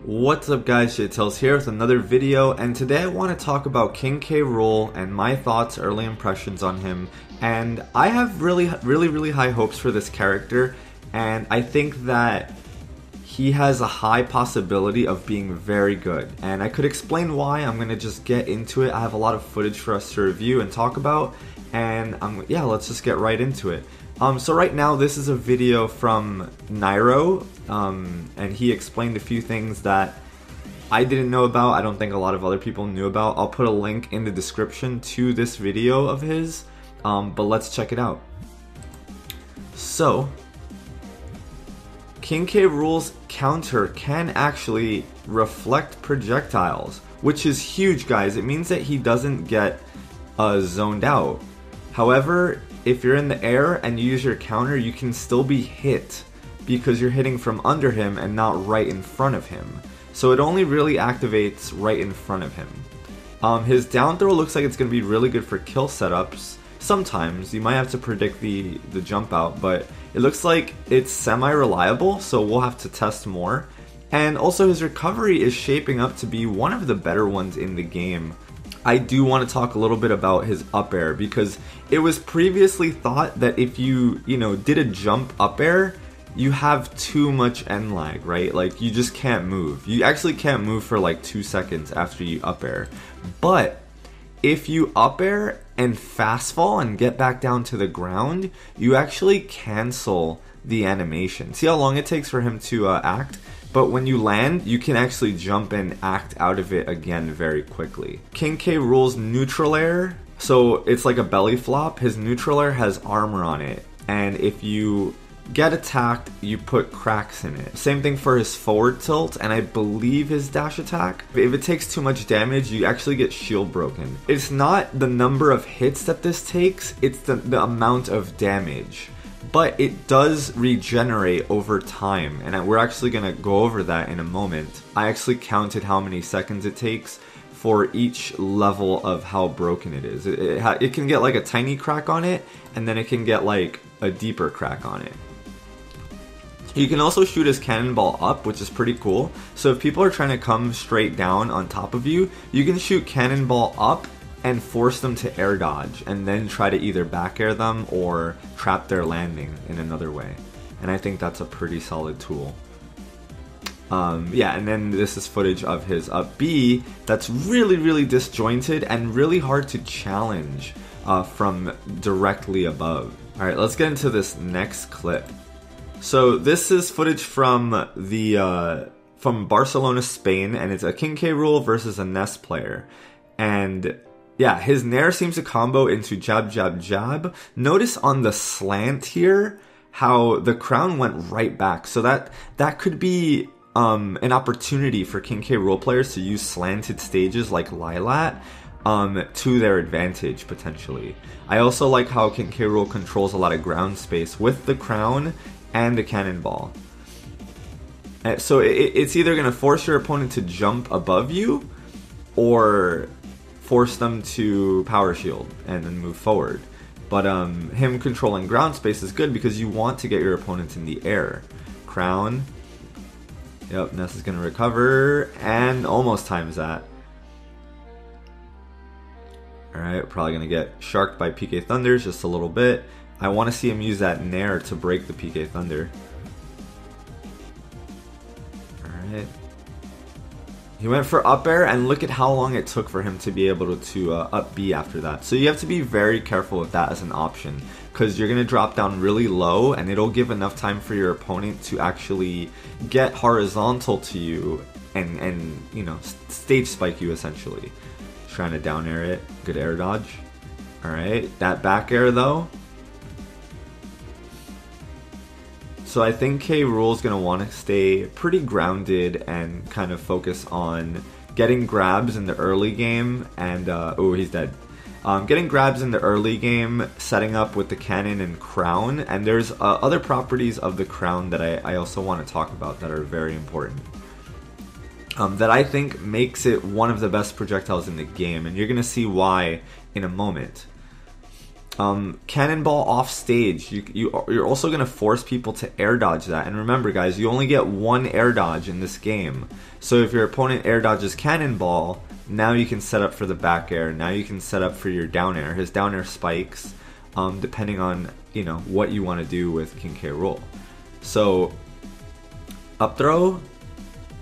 What's up guys, Projectile here with another video, and today I want to talk about King K Rool and my thoughts, early impressions on him. And I have really high hopes for this character, and I think that he has a high possibility of being very good. And I could explain why. I'm going to just get into it. I have a lot of footage for us to review and talk about, and yeah, let's just get right into it. So right now this is a video from Nairo, and he explained a few things that I didn't know about. I don't think a lot of other people knew about. I'll put a link in the description to this video of his, but let's check it out. So, King K Rool's counter can actually reflect projectiles, which is huge, guys. It means that he doesn't get zoned out. However, if you're in the air and you use your counter, you can still be hit because you're hitting from under him and not right in front of him. So it only really activates right in front of him. His down throw looks like it's going to be really good for kill setups. Sometimes you might have to predict the jump out, but it looks like it's semi-reliable, so we'll have to test more. And also his recovery is shaping up to be one of the better ones in the game. I do want to talk a little bit about his up air, because it was previously thought that if you did a jump up air, you have too much end lag, right? Like, you just can't move. You actually can't move for like 2 seconds after you up air. But if you up air and fast fall and get back down to the ground, you actually cancel the animation. See how long it takes for him to act? But when you land, you can actually jump and act out of it again very quickly. King K Rool's neutral air, so it's like a belly flop. His neutral air has armor on it, and if you get attacked, you put cracks in it. Same thing for his forward tilt, and I believe his dash attack. If it takes too much damage, you actually get shield broken. It's not the number of hits that this takes, it's the amount of damage. But it does regenerate over time, and we're actually going to go over that in a moment. I actually counted how many seconds it takes for each level of how broken it is. It can get like a tiny crack on it, and then it can get like a deeper crack on it. You can also shoot his cannonball up, which is pretty cool. So if people are trying to come straight down on top of you, you can shoot cannonball up and force them to air dodge, and then try to either back air them or trap their landing in another way. And I think that's a pretty solid tool. Yeah, and then this is footage of his up B that's really disjointed and really hard to challenge from directly above. Alright, let's get into this next clip. So this is footage from from Barcelona, Spain, and it's a King K Rool versus a Nest player. And yeah, his nair seems to combo into jab, jab, jab. Notice on the slant here how the crown went right back. So that could be an opportunity for King K Rool players to use slanted stages like Lilat to their advantage, potentially. I also like how King K Rool controls a lot of ground space with the crown and the cannonball. So it's either going to force your opponent to jump above you, or force them to power shield and then move forward. But him controlling ground space is good because you want to get your opponents in the air. Crown. Yep, Ness is going to recover and almost times that. Alright, probably going to get sharked by PK Thunders just a little bit. I want to see him use that nair to break the PK Thunder. Alright. He went for up air, and look at how long it took for him to be able to up B after that. So you have to be very careful with that as an option, because you're going to drop down really low, and it'll give enough time for your opponent to actually get horizontal to you and stage spike you, essentially. Trying to down air it. Good air dodge. Alright, that back air though. So I think K Rool is going to want to stay pretty grounded and kind of focus on getting grabs in the early game, and oh, he's dead. Getting grabs in the early game, setting up with the cannon and crown, and there's other properties of the crown that I also want to talk about that are very important. That I think makes it one of the best projectiles in the game, and you're going to see why in a moment. Cannonball off stage. You're also going to force people to air dodge that. And remember, guys, you only get one air dodge in this game. So if your opponent air dodges Cannonball, now you can set up for the back air. Now you can set up for your down air. His down air spikes, depending on, you know, what you want to do with King K Rool. So up throw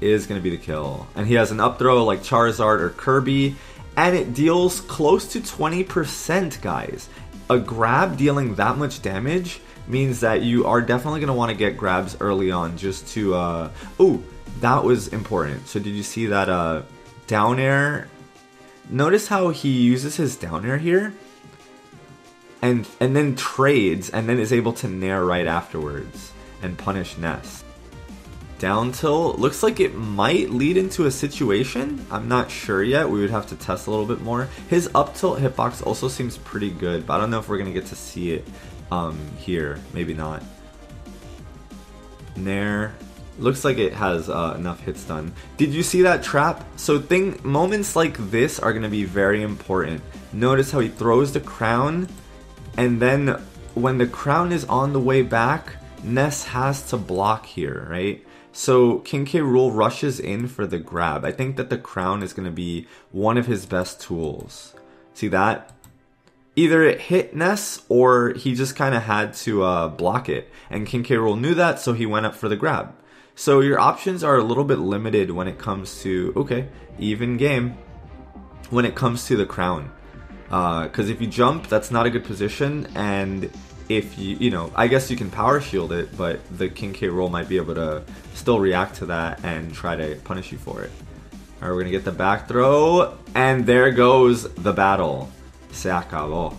is going to be the kill. And he has an up throw like Charizard or Kirby. And it deals close to 20%, guys. A grab dealing that much damage means that you are definitely going to want to get grabs early on just to... Ooh, that was important. So did you see that down air? Notice how he uses his down air here? And then trades, and then is able to nair right afterwards and punish Ness. Down tilt looks like it might lead into a situation. I'm not sure yet. We would have to test a little bit more. His up tilt hitbox also seems pretty good, but I don't know if we're gonna get to see it here. Maybe not. Nair looks like it has enough hits done. Did you see that trap? So moments like this are gonna be very important. Notice how he throws the crown, and then when the crown is on the way back, Ness has to block here, right? So King K Rool rushes in for the grab. I think that the crown is going to be one of his best tools. See that? Either it hit Ness or he just kind of had to block it. And King K Rool knew that, so he went up for the grab. So your options are a little bit limited when it comes to, okay, even game, when it comes to the crown. Because if you jump, that's not a good position, and if you know, I guess you can power shield it, but the King K Rool might be able to still react to that and try to punish you for it. Alright, we're gonna get the back throw, and there goes the battle. Se acabó.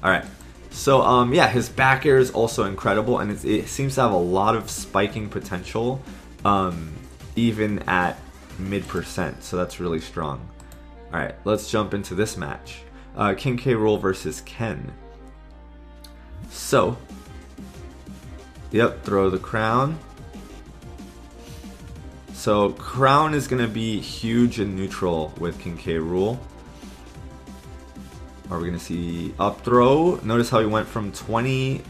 Alright, so yeah, his back air is also incredible, and it seems to have a lot of spiking potential, even at mid%, so that's really strong. Alright, let's jump into this match. King K Rool versus Ken. So, yep, throw the crown. So, crown is going to be huge and neutral with King K Rool. Are we going to see up throw? Notice how he went from 24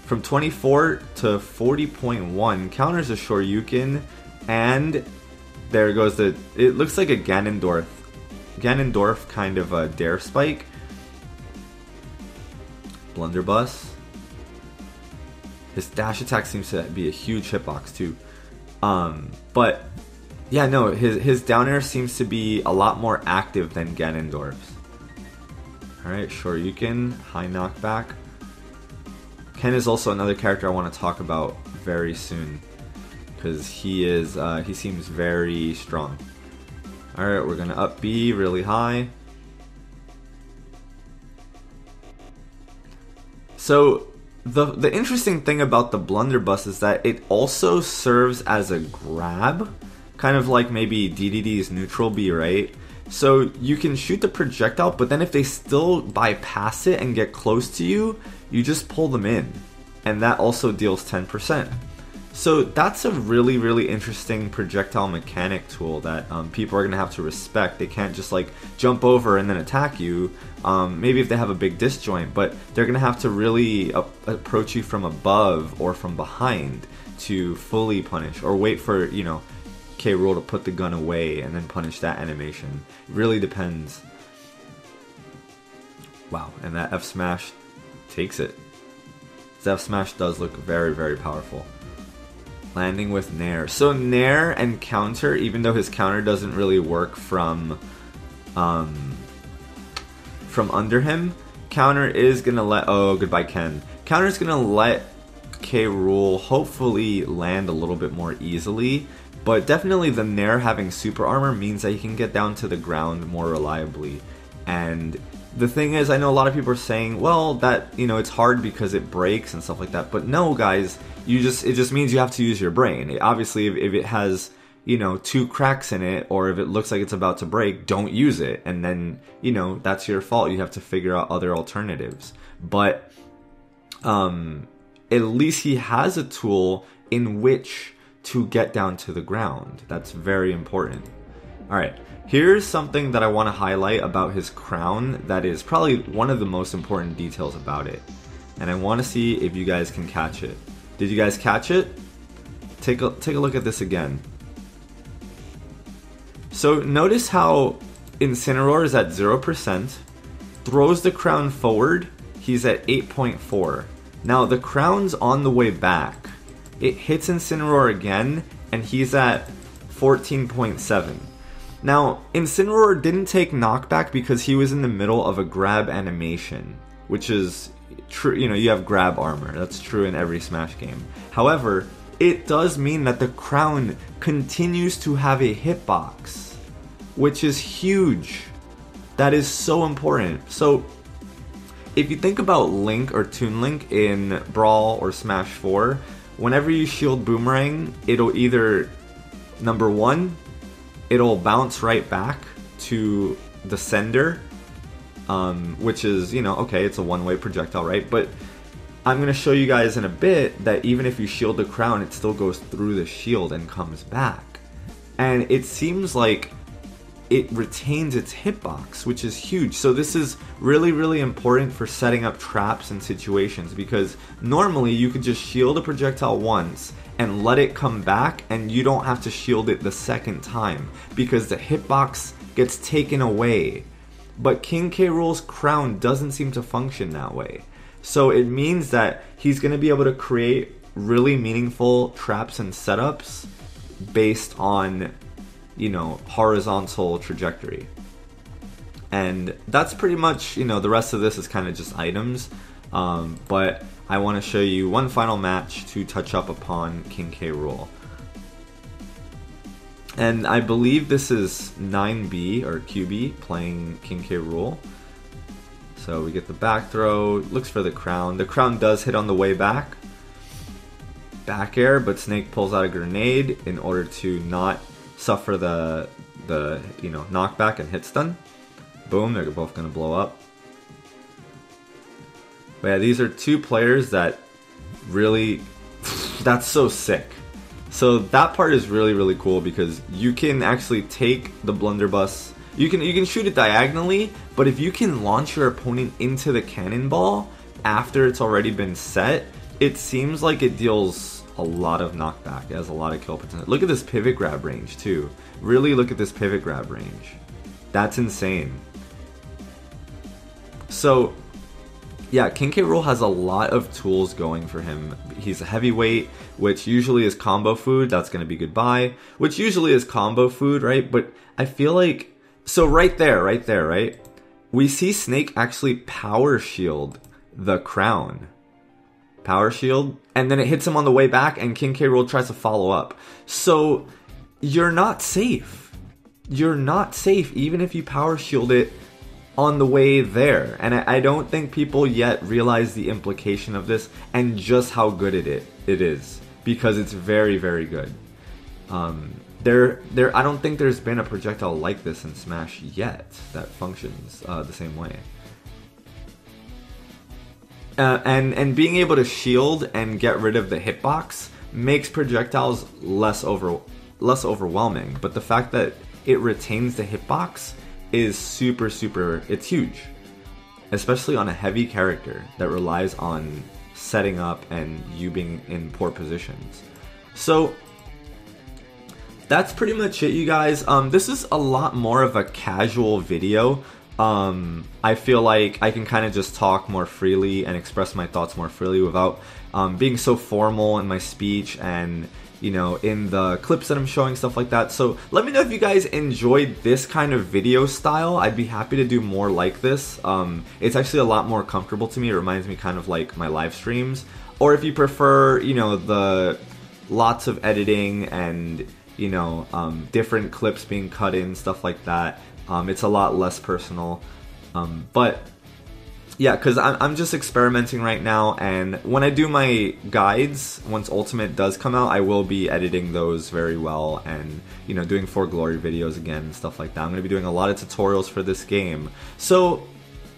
to 40.1. Counters a Shoryuken, and there goes it looks like a Ganondorf kind of a dare spike. Blunderbuss. His dash attack seems to be a huge hitbox too. But yeah, no, his down air seems to be a lot more active than Ganondorf's. Alright, Shoryuken, high knockback. Ken is also another character I want to talk about very soon, because he seems very strong. Alright, we're gonna up B really high. So the interesting thing about the blunderbuss is that it also serves as a grab, kind of like maybe DDD's neutral B, right? So you can shoot the projectile, but then if they still bypass it and get close to you, you just pull them in, and that also deals 10%. So that's a really, really interesting projectile mechanic tool that people are going to have to respect. They can't just like jump over and then attack you, maybe if they have a big disjoint, but they're going to have to really approach you from above or from behind to fully punish, or wait for, you know, K Rool to put the gun away and then punish that animation. It really depends. Wow, and that F smash takes it. This F smash does look very, very powerful. Landing with Nair. So Nair and counter, even though his counter doesn't really work from under him, counter is gonna let, oh, goodbye Ken. Counter is gonna let K Rool hopefully land a little bit more easily, but definitely the Nair having super armor means that he can get down to the ground more reliably. And the thing is, I know a lot of people are saying, well, that, you know, it's hard because it breaks and stuff like that, but no, guys, it just means you have to use your brain. Obviously, if it has, you know, 2 cracks in it, or if it looks like it's about to break, don't use it, and then, you know, that's your fault. You have to figure out other alternatives. But at least he has a tool in which to get down to the ground. That's very important. Alright, here's something that I want to highlight about his crown that is probably one of the most important details about it. And I want to see if you guys can catch it. Did you guys catch it? Take a look at this again. So notice how Incineroar is at 0%, throws the crown forward, he's at 8.4. Now the crown's on the way back. It hits Incineroar again, and he's at 14.7. Now, Incineroar didn't take knockback because he was in the middle of a grab animation, which is true, you know, you have grab armor. That's true in every Smash game. However, it does mean that the crown continues to have a hitbox, which is huge. That is so important. So, if you think about Link or Toon Link in Brawl or Smash 4, whenever you shield Boomerang, it'll either, number one, it'll bounce right back to the sender, which is, you know, okay, it's a one-way projectile, right? But I'm going to show you guys in a bit that even if you shield the crown, it still goes through the shield and comes back. And it seems like it retains its hitbox, which is huge. So this is really, really important for setting up traps and situations, because normally you could just shield a projectile once and let it come back, and you don't have to shield it the second time because the hitbox gets taken away. But King K. Rool's crown doesn't seem to function that way. So it means that he's going to be able to create really meaningful traps and setups based on, you know, horizontal trajectory. And that's pretty much, you know, the rest of this is kind of just items. But I want to show you one final match to touch up upon King K. Rool. And I believe this is 9B or QB playing King K. Rool. So we get the back throw, looks for the crown. The crown does hit on the way back. Back air, but Snake pulls out a grenade in order to not suffer the you know, knockback and hit stun. Boom, they're both gonna blow up. But yeah, these are two players that really, that's so sick. So that part is really, really cool because you can actually take the blunderbuss. You can shoot it diagonally, but if you can launch your opponent into the cannonball after it's already been set, it seems like it deals a lot of knockback. It has a lot of kill potential. Look at this pivot grab range too. Really look at this pivot grab range. That's insane. So yeah, King K. Rool has a lot of tools going for him. He's a heavyweight, which usually is combo food. That's going to be goodbye, which usually is combo food, right? But I feel like, so right there, right? We see Snake actually power shield the crown. Power shield, and then it hits him on the way back, and King K. Rool tries to follow up. So you're not safe. You're not safe even if you power shield it on the way there. And I don't think people yet realize the implication of this and just how good it is, because it's very, very good. I don't think there's been a projectile like this in Smash yet that functions the same way. And being able to shield and get rid of the hitbox makes projectiles less overwhelming. But the fact that it retains the hitbox is super, it's huge. Especially on a heavy character that relies on setting up and you being in poor positions. So that's pretty much it, you guys. This is a lot more of a casual video. I feel like I can kind of just talk more freely and express my thoughts more freely without being so formal in my speech and, you know, in the clips that I'm showing, stuff like that. So let me know if you guys enjoyed this kind of video style. I'd be happy to do more like this. It's actually a lot more comfortable to me. It reminds me kind of like my live streams. Or if you prefer, you know, the lots of editing and, you know, different clips being cut in, stuff like that. It's a lot less personal. But yeah, because I'm just experimenting right now, and when I do my guides, once Ultimate does come out, I will be editing those very well and, you know, doing For Glory videos again and stuff like that. I'm going to be doing a lot of tutorials for this game. So,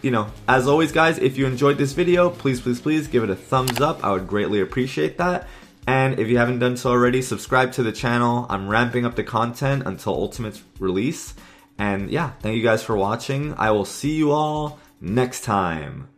you know, as always, guys, if you enjoyed this video, please give it a thumbs up. I would greatly appreciate that. And if you haven't done so already, subscribe to the channel. I'm ramping up the content until Ultimate's release. And yeah, thank you guys for watching. I will see you all next time.